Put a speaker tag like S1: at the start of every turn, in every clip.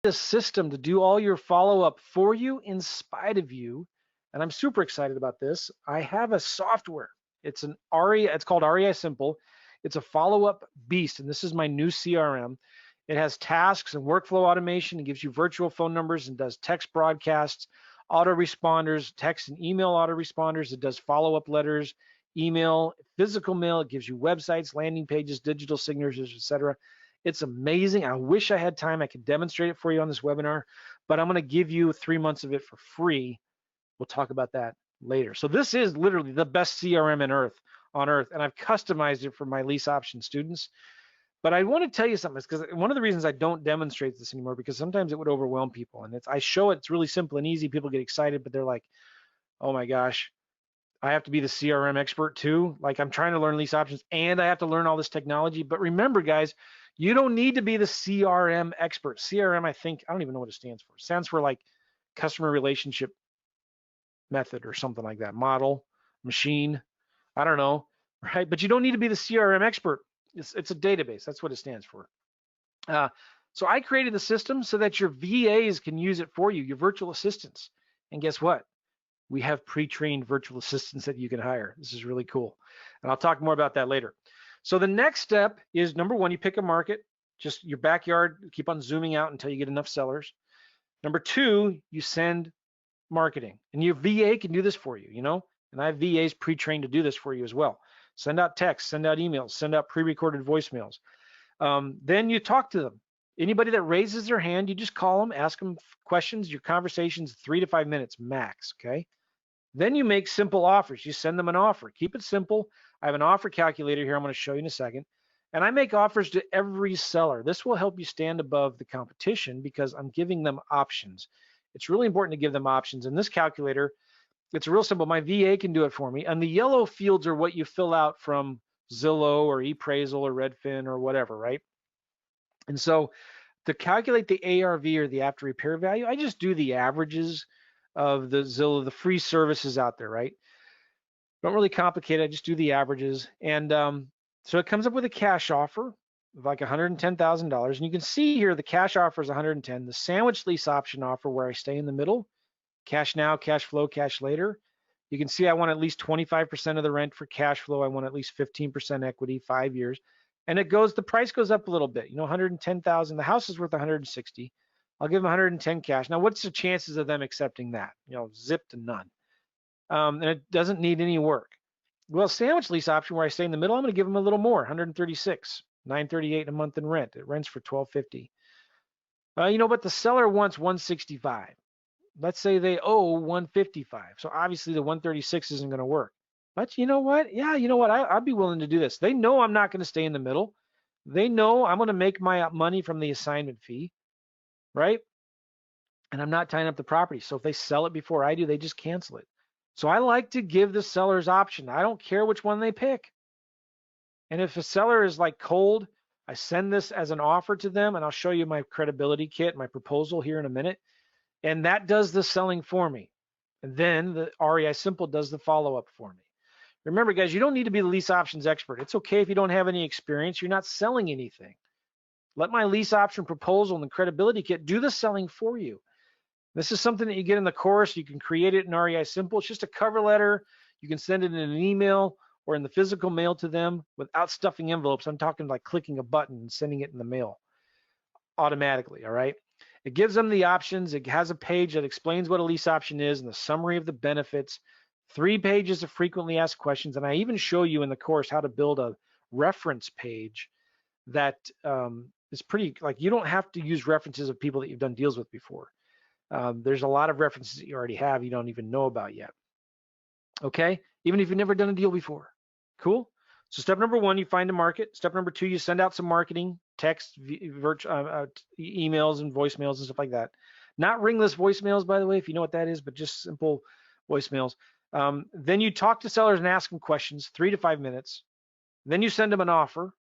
S1: this system to do all your follow-up for you in spite of you. And I'm super excited about this. I have a software. It's an REI, it's called REI Simple. It's a follow-up beast, and this is my new CRM. It has tasks and workflow automation. It gives you virtual phone numbers and does text broadcasts, autoresponders, text and email autoresponders. It does follow-up letters, email, physical mail. It gives you websites, landing pages, digital signatures, etc. It's amazing. I wish I had time. I could demonstrate it for you on this webinar, but I'm going to give you 3 months of it for free. We'll talk about that later. So this is literally the best CRM on earth, and I've customized it for my lease option students. But I want to tell you something, because one of the reasons I don't demonstrate this anymore, because sometimes it would overwhelm people. And I show it's really simple and easy. People get excited, but they're like, oh my gosh, I have to be the CRM expert too. Like, I'm trying to learn lease options and I have to learn all this technology. But remember, guys, you don't need to be the CRM expert. CRM, I don't even know what it stands for. It stands for like customer relationship method or something like that. Model, machine, I don't know, right? But you don't need to be the CRM expert. It's a database. That's what it stands for. So I created the system so that your VAs can use it for you, your virtual assistants. And guess what? We have pre-trained virtual assistants that you can hire. This is really cool. And I'll talk more about that later. So the next step is, number one, you pick a market, just your backyard, keep on zooming out until you get enough sellers. Number two, you send marketing. And your VA can do this for you, and I have VAs pre-trained to do this for you as well. Send out texts, send out emails, send out pre-recorded voicemails. Then you talk to them. Anybody that raises their hand, you just call them, ask them questions. Your conversation's 3 to 5 minutes max, okay? Then you make simple offers. You send them an offer. Keep it simple. I have an offer calculator here I'm going to show you in a second. And I make offers to every seller. This will help you stand above the competition because I'm giving them options. It's really important to give them options. In this calculator, it's real simple. My VA can do it for me. And the yellow fields are what you fill out from Zillow or ePraisal or Redfin or whatever, right? And so to calculate the ARV or the after repair value, I just do the averages of the Zillow, the free services out there, right? Don't really complicate it. I just do the averages. And so it comes up with a cash offer of like $110,000. And you can see here the cash offer is 110. The sandwich lease option offer, where I stay in the middle, cash now, cash flow, cash later. You can see I want at least 25% of the rent for cash flow. I want at least 15% equity, 5 years. And the price goes up a little bit, 110,000. The house is worth 160. I'll give them 110 cash. Now, what's the chances of them accepting that? Zip to none. And it doesn't need any work. Well, sandwich lease option, where I stay in the middle, I'm going to give them a little more, 136, $938 a month in rent. It rents for $1,250. But the seller wants 165. Let's say they owe 155. So obviously the 136 isn't going to work. But you know what? Yeah, I'd be willing to do this. They know I'm not going to stay in the middle. They know I'm going to make my money from the assignment fee, right? And I'm not tying up the property. So if they sell it before I do, they just cancel it. So I like to give the sellers option. I don't care which one they pick. And if a seller is like cold, I send this as an offer to them, and I'll show you my credibility kit, my proposal here in a minute. And that does the selling for me. And then the REI Simple does the follow-up for me. Remember, guys, you don't need to be the lease options expert. It's okay if you don't have any experience. You're not selling anything. Let my lease option proposal and the credibility kit do the selling for you. This is something that you get in the course. You can create it in REI Simple. It's just a cover letter. You can send it in an email or in the physical mail to them without stuffing envelopes. I'm talking like clicking a button and sending it in the mail automatically, all right? It gives them the options. It has a page that explains what a lease option is and the summary of the benefits, 3 pages of frequently asked questions. And I even show you in the course how to build a reference page that is pretty, like, you don't have to use references of people that you've done deals with before. There's a lot of references that you already have you don't even know about yet. Okay, even if you've never done a deal before. Cool. So step number 1, you find a market. Step number 2, you send out some marketing, text, emails and voicemails and stuff like that. Not ringless voicemails, by the way, if you know what that is, but just simple voicemails. Then you talk to sellers and ask them questions, 3 to 5 minutes. Then you send them an offer.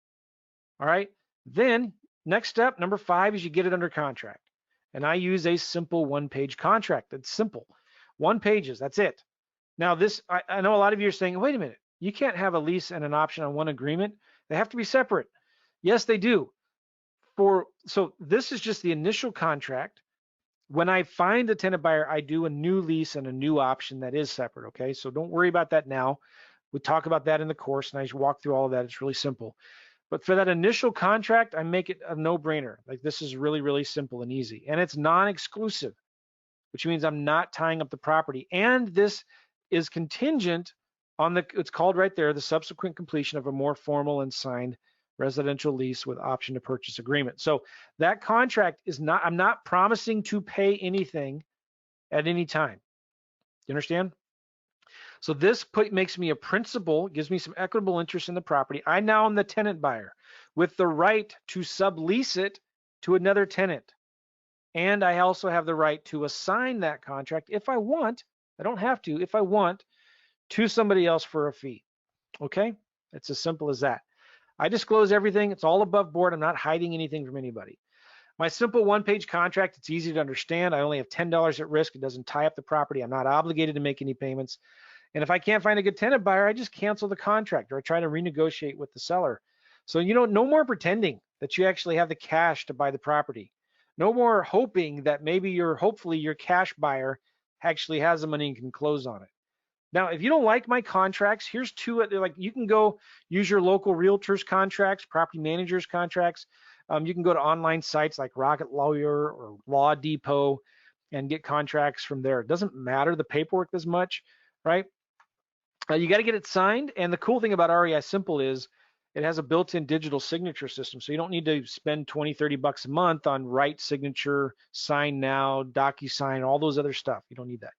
S1: All right. Then next step, number 5, is you get it under contract. And I use a simple 1-page contract. It's simple. 1 page, that's it. Now this, I know a lot of you are saying, wait a minute, you can't have a lease and an option on one agreement. They have to be separate. Yes, they do. So this is just the initial contract. When I find a tenant buyer, I do a new lease and a new option that is separate, okay? So don't worry about that now. We talk about that in the course, and I just walk through all of that. It's really simple. But for that initial contract, I make it a no-brainer. Like, this is really, really simple and easy. And it's non-exclusive, which means I'm not tying up the property. And this is contingent on it's called right there, the subsequent completion of a more formal and signed residential lease with option to purchase agreement. So that contract is not, I'm not promising to pay anything at any time. You understand? So this makes me a principal, gives me some equitable interest in the property. I now am the tenant buyer with the right to sublease it to another tenant. And I also have the right to assign that contract if I want. I don't have to, if I want, to somebody else for a fee. Okay? It's as simple as that. I disclose everything. It's all above board. I'm not hiding anything from anybody. My simple one-page contract, it's easy to understand. I only have $10 at risk. It doesn't tie up the property. I'm not obligated to make any payments. And if I can't find a good tenant buyer, I just cancel the contract or I try to renegotiate with the seller. So, no more pretending that you actually have the cash to buy the property. No more hoping that maybe hopefully your cash buyer actually has the money and can close on it. Now, if you don't like my contracts, here's two. Like, you can go use your local realtors contracts, property managers contracts. You can go to online sites like Rocket Lawyer or Law Depot and get contracts from there. It doesn't matter the paperwork as much, right? You got to get it signed. And the cool thing about REI Simple is it has a built-in digital signature system. So you don't need to spend 20, 30 bucks a month on Write Signature, Sign Now, DocuSign, all those other stuff. You don't need that.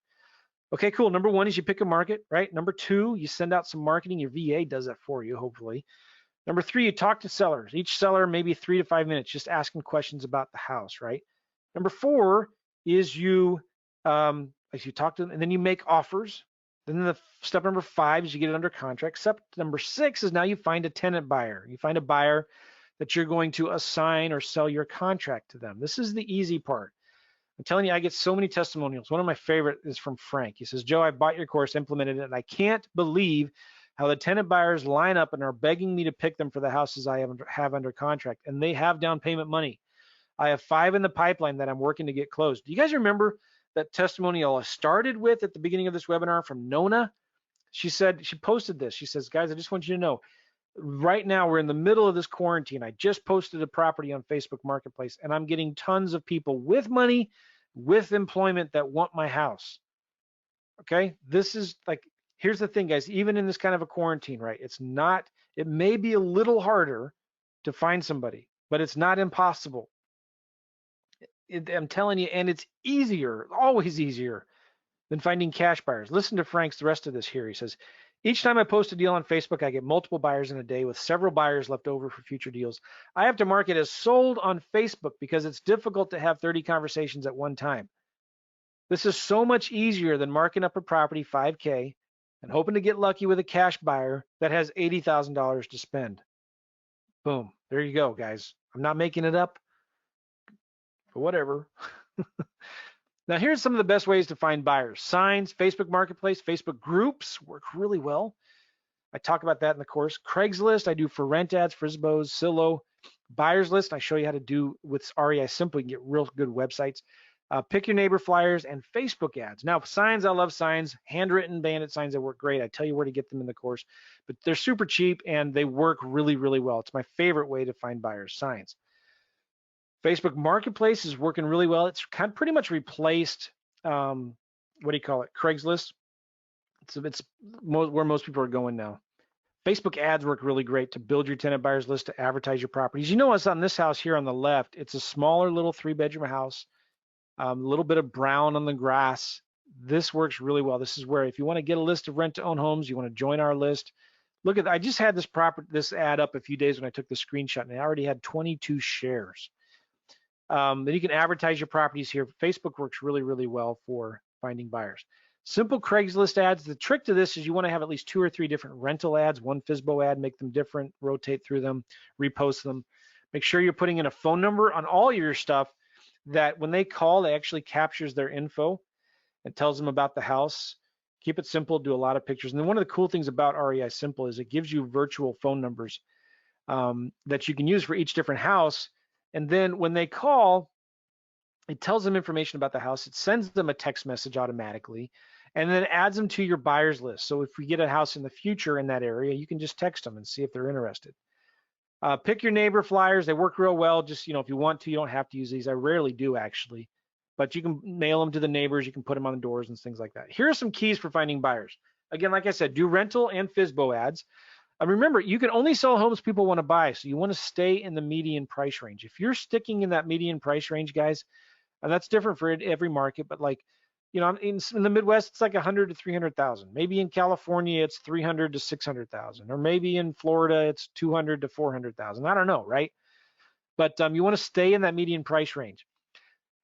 S1: Okay, cool. Number one is you pick a market, right? Number two, you send out some marketing. Your VA does that for you, hopefully. Number three, you talk to sellers. Each seller, maybe 3 to 5 minutes, just asking questions about the house, right? Number four is you talk to them, and then you make offers. Then step number 5 is you get it under contract. Step number 6 is now you find a tenant buyer. You find a buyer that you're going to assign or sell your contract to them. This is the easy part. I'm telling you, I get so many testimonials. One of my favorite is from Frank. He says, Joe, I bought your course, implemented it, and I can't believe how the tenant buyers line up and are begging me to pick them for the houses I have under contract. And they have down payment money. I have 5 in the pipeline that I'm working to get closed. Do you guys remember that testimonial I started with at the beginning of this webinar from Nona? She posted this. She says, guys, I just want you to know, right now we're in the middle of this quarantine. I just posted a property on Facebook Marketplace and I'm getting tons of people with money, with employment that want my house. Okay, this is like, here's the thing, guys, even in this kind of a quarantine, right? It may be a little harder to find somebody, but it's not impossible. I'm telling you, and it's easier, always easier than finding cash buyers. Listen to Frank's the rest of this here. He says, each time I post a deal on Facebook, I get multiple buyers in a day with several buyers left over for future deals. I have to mark it as sold on Facebook because it's difficult to have 30 conversations at one time. This is so much easier than marking up a property $5K and hoping to get lucky with a cash buyer that has $80,000 to spend. Boom. There you go, guys. I'm not making it up, but whatever. Now, here's some of the best ways to find buyers. Signs, Facebook Marketplace, Facebook groups work really well. I talk about that in the course. Craigslist, I do for rent ads, Frisbos, Zillow. Buyers list, I show you how to do with REI Simple. You can get real good websites. Pick your neighbor flyers and Facebook ads. Now, signs, I love signs. Handwritten bandit signs that work great. I tell you where to get them in the course, but they're super cheap and they work really, really well. It's my favorite way to find buyers, signs. Facebook Marketplace is working really well. It's pretty much replaced, Craigslist. It's where most people are going now. Facebook ads work really great to build your tenant buyers list, to advertise your properties. You know what's on this house here on the left? It's a smaller little 3-bedroom house, a little bit of brown on the grass. This works really well. This is where if you want to get a list of rent-to-own homes, you want to join our list. Look at, I just had this ad up a few days when I took the screenshot, and I already had 22 shares. Then you can advertise your properties here. Facebook works really, really well for finding buyers. Simple Craigslist ads. The trick to this is you want to have at least 2 or 3 different rental ads, one FSBO ad, make them different, rotate through them, repost them. Make sure you're putting in a phone number on all your stuff that when they call, it actually captures their info and tells them about the house. Keep it simple, do a lot of pictures. And then one of the cool things about REI Simple is it gives you virtual phone numbers that you can use for each different house. And then when they call, it tells them information about the house. It sends them a text message automatically, and then it adds them to your buyers list. So if we get a house in the future in that area, you can just text them and see if they're interested. Pick your neighbor flyers. They work real well. Just, if you want to, you don't have to use these. I rarely do, actually. But you can mail them to the neighbors. You can put them on the doors and things like that. Here are some keys for finding buyers. Again, like I said, do rental and FSBO ads. Remember, you can only sell homes people want to buy, so you want to stay in the median price range. If you're sticking in that median price range, guys, and that's different for every market, but like, in the Midwest, it's like 100 to 300,000. Maybe in California, it's 300 to 600,000, or maybe in Florida, it's 200 to 400,000. I don't know, right? But you want to stay in that median price range.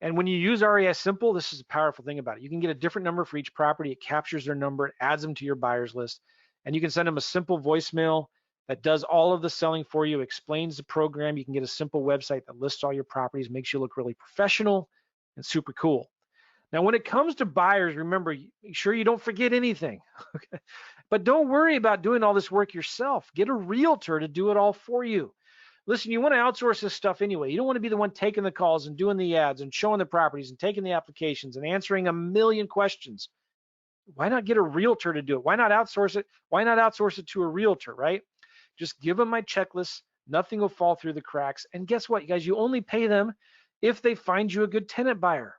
S1: And when you use REI Simple, this is a powerful thing about it. You can get a different number for each property. It captures their number, it adds them to your buyers list, and you can send them a simple voicemail that does all of the selling for you, explains the program. You can get a simple website that lists all your properties, makes you look really professional and super cool. Now, when it comes to buyers, remember, make sure you don't forget anything. Okay? But don't worry about doing all this work yourself. Get a realtor to do it all for you. Listen, you want to outsource this stuff anyway. You don't want to be the one taking the calls and doing the ads and showing the properties and taking the applications and answering a million questions. Why not get a realtor to do it? Why not outsource it? Why not outsource it to a realtor, right? Just give them my checklist. Nothing will fall through the cracks. And guess what, you guys? You only pay them if they find you a good tenant buyer.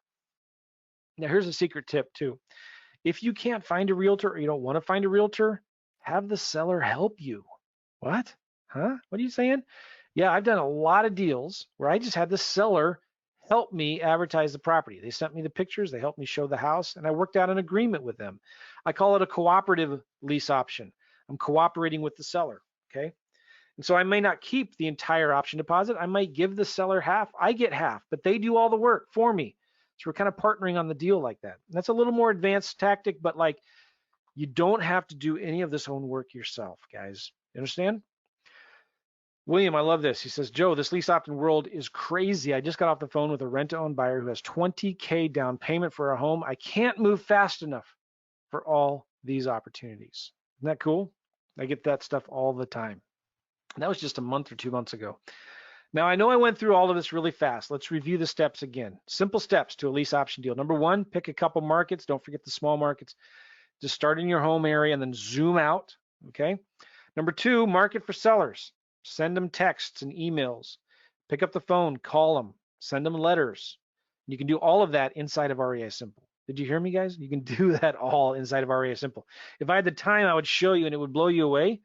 S1: Now, here's a secret tip too. If you can't find a realtor or you don't want to find a realtor, have the seller help you. What? Huh? What are you saying? Yeah, I've done a lot of deals where I just had the seller help me advertise the property. They sent me the pictures, they helped me show the house, and I worked out an agreement with them. I call it a cooperative lease option. I'm cooperating with the seller, okay? And so I may not keep the entire option deposit. I might give the seller half. I get half, but they do all the work for me. So we're kind of partnering on the deal like that. And that's a little more advanced tactic, but like, you don't have to do any of this own work yourself, guys. You understand? William, I love this. He says, Joe, this lease option world is crazy. I just got off the phone with a rent-to-own buyer who has $20K down payment for a home. I can't move fast enough for all these opportunities. Isn't that cool? I get that stuff all the time. And that was just a month or 2 months ago. Now, I know I went through all of this really fast. Let's review the steps again. Simple steps to a lease option deal. Number one, pick a couple markets. Don't forget the small markets. Just start in your home area and then zoom out, okay? Number two, market for sellers. Send them texts and emails. Pick up the phone, call them, send them letters. You can do all of that inside of REI Simple. Did you hear me, guys? You can do that all inside of REI Simple. If I had the time, I would show you and it would blow you away,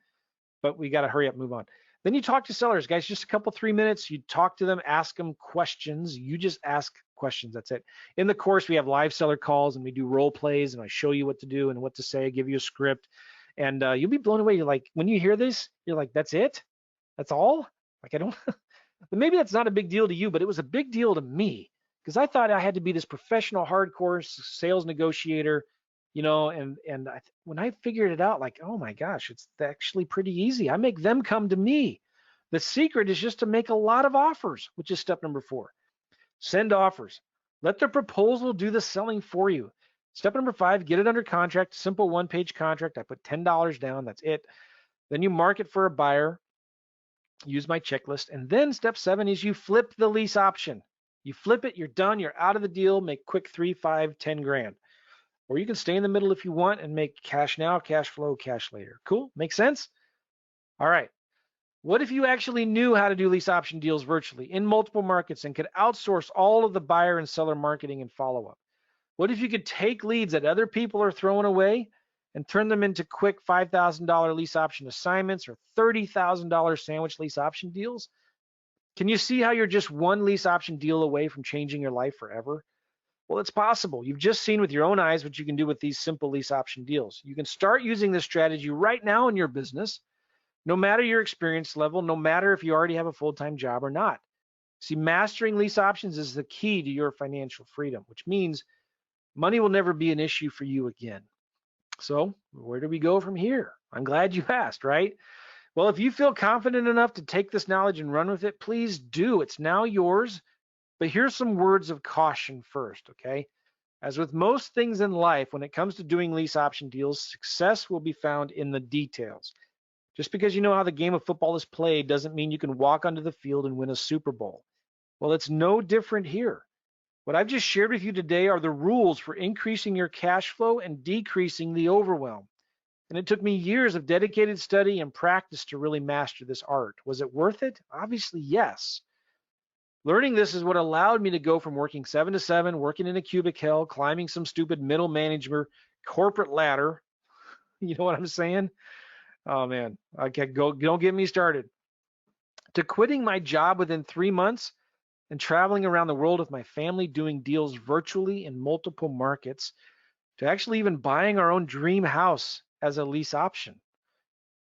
S1: but we got to hurry up, move on. Then you talk to sellers, guys, just a couple, 3 minutes. You talk to them, ask them questions. You just ask questions, that's it. In the course, we have live seller calls and we do role plays and I show you what to do and what to say, give you a script. And you'll be blown away. You're like, when you hear this, you're like, that's it? That's all? Like, I don't, maybe that's not a big deal to you, but it was a big deal to me because I thought I had to be this professional, hardcore sales negotiator, and when I figured it out, like, oh my gosh, it's actually pretty easy. I make them come to me. The secret is just to make a lot of offers, which is step number 4. Send offers. Let the proposal do the selling for you. Step number 5, get it under contract, simple one-page contract. I put $10 down, that's it. Then you market for a buyer. Use my checklist. And then step 7 is you flip the lease option. You flip it, you're done, you're out of the deal, make quick 3, 5, 10 grand. Or you can stay in the middle if you want and make cash now, cash flow, cash later. Cool? Makes sense? All right. What if you actually knew how to do lease option deals virtually in multiple markets and could outsource all of the buyer and seller marketing and follow-up? What if you could take leads that other people are throwing away and turn them into quick $5,000 lease option assignments or $30,000 sandwich lease option deals? Can you see how you're just one lease option deal away from changing your life forever? Well, it's possible. You've just seen with your own eyes what you can do with these simple lease option deals. You can start using this strategy right now in your business, no matter your experience level, no matter if you already have a full-time job or not. See, mastering lease options is the key to your financial freedom, which means money will never be an issue for you again. So where do we go from here? I'm glad you asked, right? Well, if you feel confident enough to take this knowledge and run with it, please do. It's now yours. But here's some words of caution first, okay? As with most things in life, when it comes to doing lease option deals, success will be found in the details. Just because you know how the game of football is played doesn't mean you can walk onto the field and win a Super Bowl. Well, it's no different here. What I've just shared with you today are the rules for increasing your cash flow and decreasing the overwhelm. And it took me years of dedicated study and practice to really master this art. Was it worth it? Obviously, yes. Learning this is what allowed me to go from working 7 to 7, working in a cubic hell, climbing some stupid middle manager corporate ladder. You know what I'm saying? Oh man, okay, don't get me started. To quitting my job within 3 months and traveling around the world with my family doing deals virtually in multiple markets, to actually even buying our own dream house as a lease option.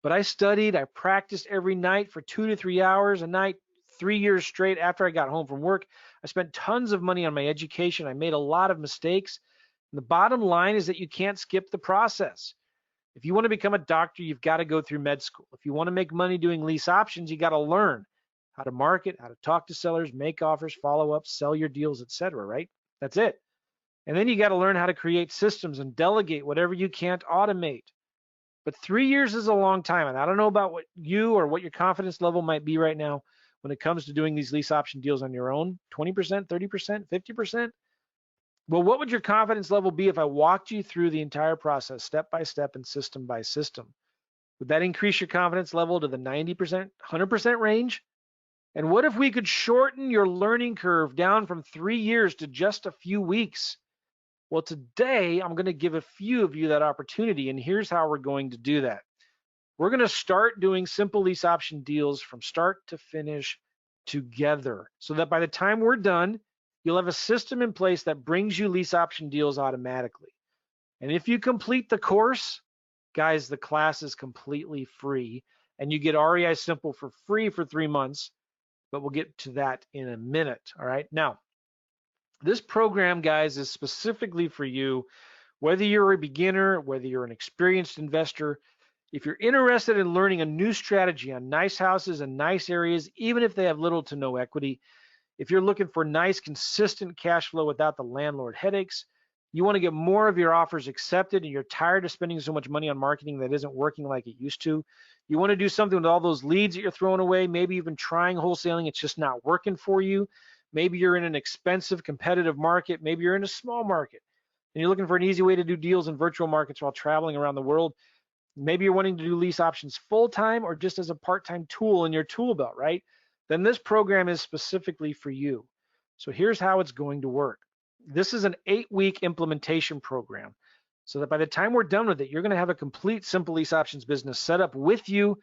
S1: But I studied, I practiced every night for 2 to 3 hours a night, 3 years straight after I got home from work. I spent tons of money on my education. I made a lot of mistakes. And the bottom line is that you can't skip the process. If you want to become a doctor, you've got to go through med school. If you want to make money doing lease options, you got to learn how to market, how to talk to sellers, make offers, follow up, sell your deals, etc. Right? That's it. And then you got to learn how to create systems and delegate whatever you can't automate. But 3 years is a long time. And I don't know about what you or what your confidence level might be right now when it comes to doing these lease option deals on your own. 20%, 30%, 50%? Well, what would your confidence level be if I walked you through the entire process, step by step and system by system? Would that increase your confidence level to the 90%, 100% range? And what if we could shorten your learning curve down from 3 years to just a few weeks? Well, today I'm going to give a few of you that opportunity, and here's how we're going to do that. We're going to start doing simple lease option deals from start to finish together so that by the time we're done, you'll have a system in place that brings you lease option deals automatically. And if you complete the course, guys, the class is completely free and you get REI Simple for free for 3 months, but we'll get to that in a minute. All right. Now, this program, guys, is specifically for you, whether you're a beginner, whether you're an experienced investor. If you're interested in learning a new strategy on nice houses and nice areas, even if they have little to no equity, if you're looking for nice, consistent cash flow without the landlord headaches, you want to get more of your offers accepted and you're tired of spending so much money on marketing that isn't working like it used to, you want to do something with all those leads that you're throwing away, maybe even trying wholesaling, it's just not working for you. Maybe you're in an expensive, competitive market. Maybe you're in a small market and you're looking for an easy way to do deals in virtual markets while traveling around the world. Maybe you're wanting to do lease options full-time or just as a part-time tool in your tool belt, right? Then this program is specifically for you. So here's how it's going to work. This is an 8-week implementation program so that by the time we're done with it, you're going to have a complete simple lease options business set up with you,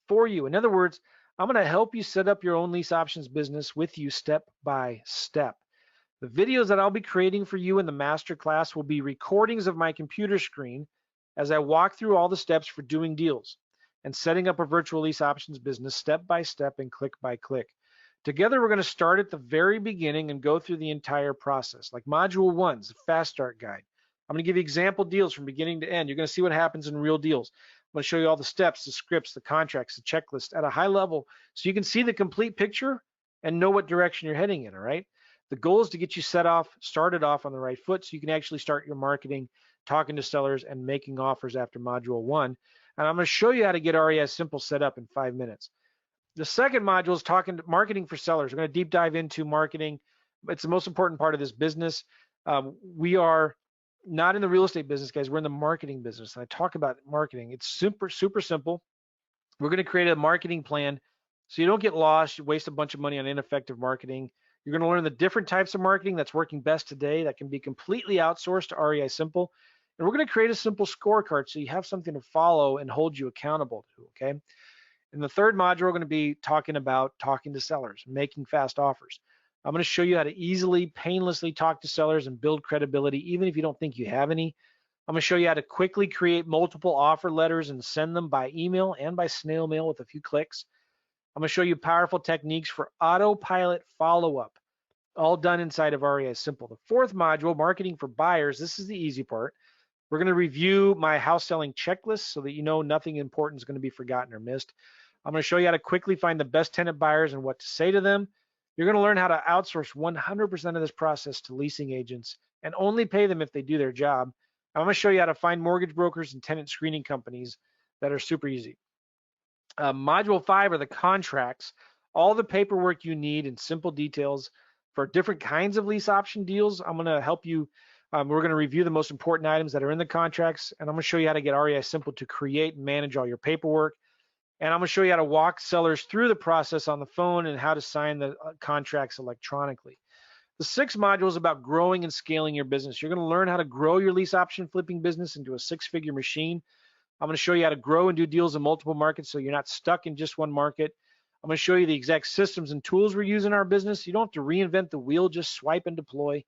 S1: for you. In other words, I'm going to help you set up your own lease options business with you step by step. The videos that I'll be creating for you in the masterclass will be recordings of my computer screen as I walk through all the steps for doing deals and setting up a virtual lease options business step by step and click by click. Together, we're going to start at the very beginning and go through the entire process. Like Module 1 is a fast start guide. I'm going to give you example deals from beginning to end. You're going to see what happens in real deals. I'm going to show you all the steps, the scripts, the contracts, the checklist at a high level so you can see the complete picture and know what direction you're heading in, all right? The goal is to get you started off on the right foot so you can actually start your marketing, talking to sellers, and making offers after Module 1. And I'm going to show you how to get REI Simple set up in 5 minutes. The second module is marketing for sellers. We're going to deep dive into marketing. It's the most important part of this business. We are not in the real estate business, guys. We're in the marketing business. And I talk about marketing. It's super, super simple. We're going to create a marketing plan so you don't get lost, you waste a bunch of money on ineffective marketing. You're going to learn the different types of marketing that's working best today that can be completely outsourced to REI Simple. And we're going to create a simple scorecard so you have something to follow and hold you accountable to, okay? In the third module, we're going to be talking about talking to sellers, making fast offers. I'm going to show you how to easily, painlessly talk to sellers and build credibility, even if you don't think you have any. I'm going to show you how to quickly create multiple offer letters and send them by email and by snail mail with a few clicks. I'm going to show you powerful techniques for autopilot follow-up, all done inside of REI Simple. The fourth module, marketing for buyers, this is the easy part. We're going to review my house selling checklist so that you know nothing important is going to be forgotten or missed. I'm going to show you how to quickly find the best tenant buyers and what to say to them. You're going to learn how to outsource 100% of this process to leasing agents and only pay them if they do their job. I'm going to show you how to find mortgage brokers and tenant screening companies that are super easy. Module 5 are the contracts. all the paperwork you need and simple details for different kinds of lease option deals. I'm going to help you. We're going to review the most important items that are in the contracts, and I'm going to show you how to get REI Simple to create and manage all your paperwork. And I'm going to show you how to walk sellers through the process on the phone and how to sign the contracts electronically. The 6th module is about growing and scaling your business. You're going to learn how to grow your lease option flipping business into a 6-figure machine. I'm going to show you how to grow and do deals in multiple markets so you're not stuck in just one market. I'm going to show you the exact systems and tools we're using in our business. You don't have to reinvent the wheel, just swipe and deploy.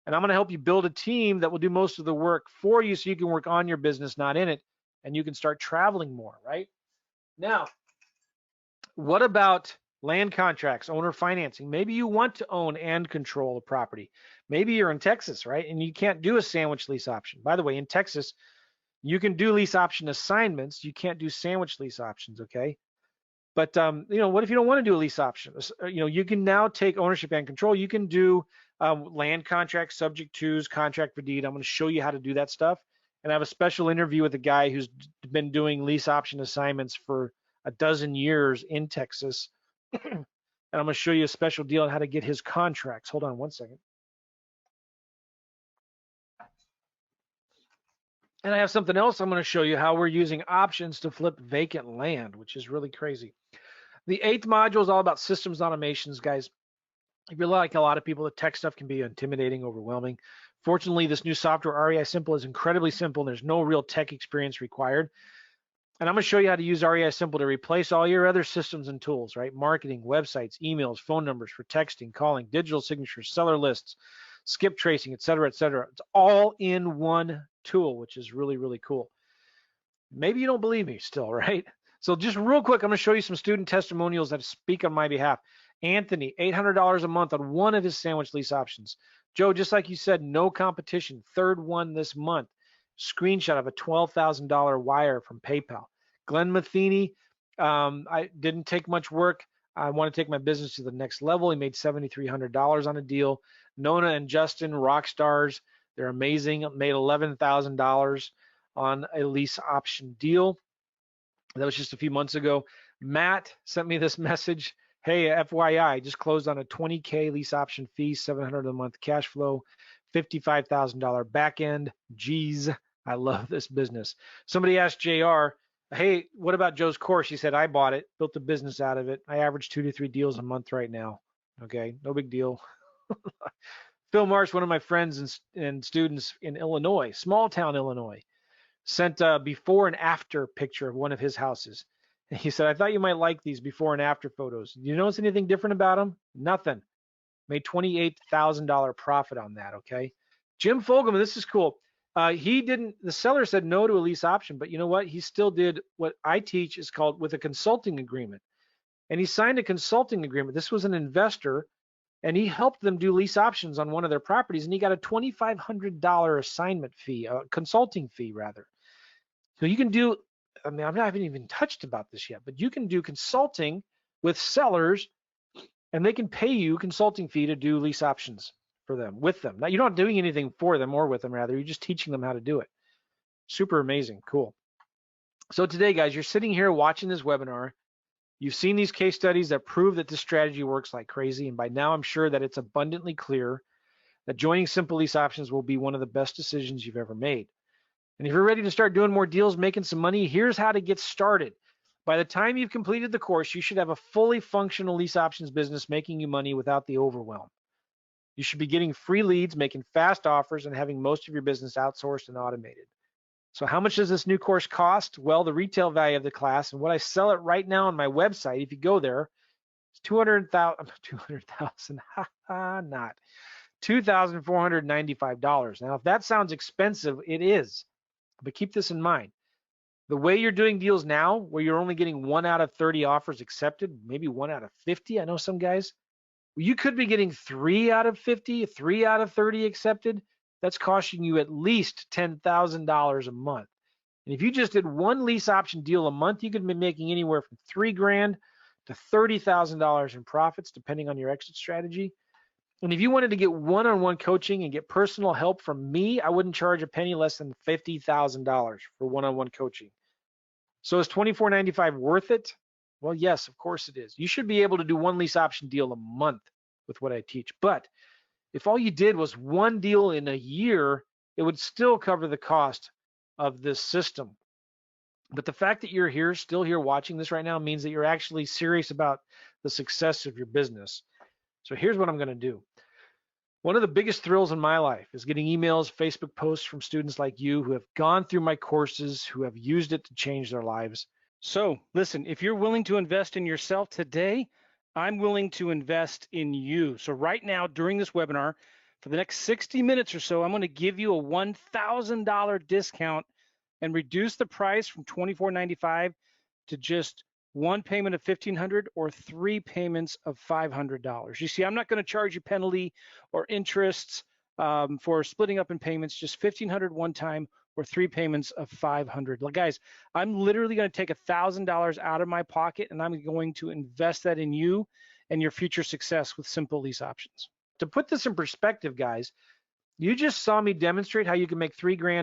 S1: And I'm going to help you build a team that will do most of the work for you so you can work on your business, not in it, and you can start traveling more, right? Now, what about land contracts, owner financing? Maybe you want to own and control a property. Maybe you're in Texas, right? And you can't do a sandwich lease option. By the way, in Texas, you can do lease option assignments. You can't do sandwich lease options, okay? But what if you don't want to do a lease option? You can now take ownership and control. You can do land contracts, subject tos, contract for deed. I'm going to show you how to do that stuff. And I have a special interview with a guy who's been doing lease option assignments for a dozen years in Texas. And I'm going to show you a special deal on how to get his contracts. Hold on one second. And I have something else I'm going to show you, how we're using options to flip vacant land, which is really crazy. The 8th module is all about systems automations, guys. If you're like a lot of people, the tech stuff can be intimidating, overwhelming. Fortunately, this new software, REI Simple, is incredibly simple, and there's no real tech experience required. And I'm going to show you how to use REI Simple to replace all your other systems and tools, right? Marketing, websites, emails, phone numbers for texting, calling, digital signatures, seller lists, skip tracing, et cetera, et cetera. It's all in one tool, which is really, really cool. Maybe you don't believe me still, right? So just real quick, I'm going to show you some student testimonials that speak on my behalf. Anthony, $800 a month on one of his sandwich lease options. Joe, just like you said, no competition, 3rd one this month. Screenshot of a $12,000 wire from PayPal. Glenn Matheny, I didn't take much work. I want to take my business to the next level. He made $7,300 on a deal. Nona and Justin, rock stars. They're amazing. Made $11,000 on a lease option deal. That was just a few months ago. Matt sent me this message. Hey, FYI, just closed on a $20K lease option fee, $700 a month cash flow, $55,000 back end. Geez, I love this business. Somebody asked JR, hey, what about Joe's course? He said, I bought it, built a business out of it. I average 2 to 3 deals a month right now. Okay, no big deal. Phil Marsh, one of my friends and students in Illinois, small town Illinois, sent a before and after picture of one of his houses. And he said, I thought you might like these before and after photos. Do you notice anything different about them? Nothing. Made $28,000 profit on that, okay? Jim Fogelman, this is cool. The seller said no to a lease option, but you know what? He still did what I teach is called with a consulting agreement. And he signed a consulting agreement. This was an investor, and he helped them do lease options on one of their properties, and he got a $2,500 assignment fee, a consulting fee rather. So you can do, I haven't even touched about this yet, but you can do consulting with sellers, and they can pay you a consulting fee to do lease options for them, with them. Now, you're not doing anything for them or with them, rather, you're just teaching them how to do it. Super amazing, cool. So today, guys, you're sitting here watching this webinar. You've seen these case studies that prove that this strategy works like crazy, and by now I'm sure that it's abundantly clear that joining Simple Lease Options will be one of the best decisions you've ever made. And if you're ready to start doing more deals, making some money, here's how to get started. By the time you've completed the course, you should have a fully functional lease options business making you money without the overwhelm. You should be getting free leads, making fast offers, and having most of your business outsourced and automated. So how much does this new course cost? Well, the retail value of the class and what I sell it right now on my website, if you go there, it's $200,000, not $2,495. Now, if that sounds expensive, it is. But keep this in mind. The way you're doing deals now, where you're only getting 1 out of 30 offers accepted, maybe 1 out of 50, I know some guys, you could be getting 3 out of 50, 3 out of 30 accepted. That's costing you at least $10,000 a month. And if you just did one lease option deal a month, you could be making anywhere from $3,000 to $30,000 in profits, depending on your exit strategy. And if you wanted to get one-on-one coaching and get personal help from me, I wouldn't charge a penny less than $50,000 for one-on-one coaching. So is $24.95 worth it? Well, yes, of course it is. You should be able to do one lease option deal a month with what I teach. But if all you did was one deal in a year, it would still cover the cost of this system. But the fact that you're here, still here watching this right now, means that you're actually serious about the success of your business. So here's what I'm going to do. One of the biggest thrills in my life is getting emails, Facebook posts from students like you who have gone through my courses, who have used it to change their lives. So listen, if you're willing to invest in yourself today, I'm willing to invest in you. So right now, during this webinar, for the next 60 minutes or so, I'm going to give you a $1,000 discount and reduce the price from $24.95 to just one payment of $1,500 or three payments of $500. You see, I'm not going to charge you penalty or interests for splitting up in payments, just $1,500 one time or three payments of $500. Look, guys, I'm literally going to take $1,000 out of my pocket and I'm going to invest that in you and your future success with simple lease options. To put this in perspective, guys, you just saw me demonstrate how you can make $3 grand